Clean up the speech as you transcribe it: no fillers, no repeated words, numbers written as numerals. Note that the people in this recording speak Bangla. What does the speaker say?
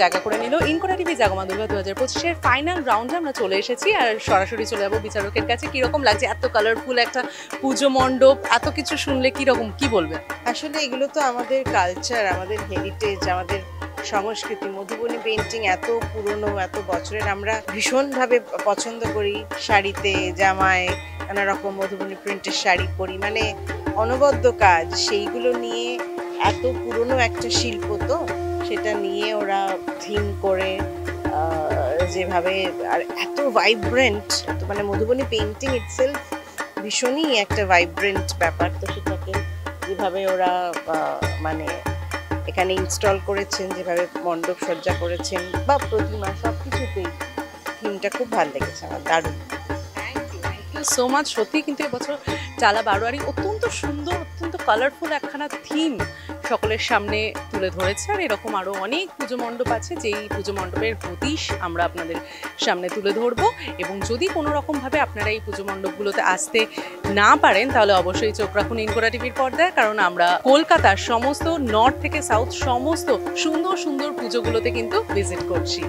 জায়গা করে নিল ইনকোরা টিভি জাগমা দুর্গা 2025-এর ফাইনাল রাউন্ডে আমরা চলে এসেছি আর সরাসরি চলে যাবো বিচারকের কাছে। কিরকম লাগছে এত কালারফুল একটা পুজো মণ্ডপ, এত কিছু শুনলে কিরকম কি বলবে? আসলে এগুলো তো আমাদের কালচার, আমাদের হেরিটেজ, আমাদের সংস্কৃতি। মধুবনী পেন্টিং এত পুরনো, এত বছরের, আমরা ভীষণভাবে পছন্দ করি। শাড়িতে জামায় নানা রকম মধুবনী প্রিন্টের শাড়ি পরি, মানে অনবদ্য কাজ। সেইগুলো নিয়ে এত পুরনো একটা শিল্প, তো সেটা নিয়ে ওরা থিম করে যেভাবে, আর এত ভাইব্রেন্ট, মানে মধুবনী পেন্টিং ইটসেলফ ভীষণই একটা ভাইব্রেন্ট ব্যাপার। তো সেটাকে যেভাবে ওরা মানে এখানে ইনস্টল করেছেন, যেভাবে মণ্ডপ সজ্জা করেছেন বা প্রতিমা, সব কিছুতেই থিমটা খুব ভালো লেগেছে আমার, দারুণ। So much. সত্যি কিন্তু এবছর চালা বারোয়ারি অত্যন্ত সুন্দর, অত্যন্ত কালারফুল একখানা থিম সকলের সামনে তুলে ধরেছে। আর এরকম আরও অনেক পুজো মণ্ডপ আছে, যেই পুজো মণ্ডপের হদিশ আমরা আপনাদের সামনে তুলে ধরবো। এবং যদি কোনো রকমভাবে আপনারা এই পুজো মণ্ডপগুলোতে আসতে না পারেন, তাহলে অবশ্যই চোখ রাখুন ইনকোরা টিভির পর্দায়, কারণ আমরা কলকাতার সমস্ত নর্থ থেকে সাউথ সমস্ত সুন্দর সুন্দর পুজোগুলোতে কিন্তু ভিজিট করছি।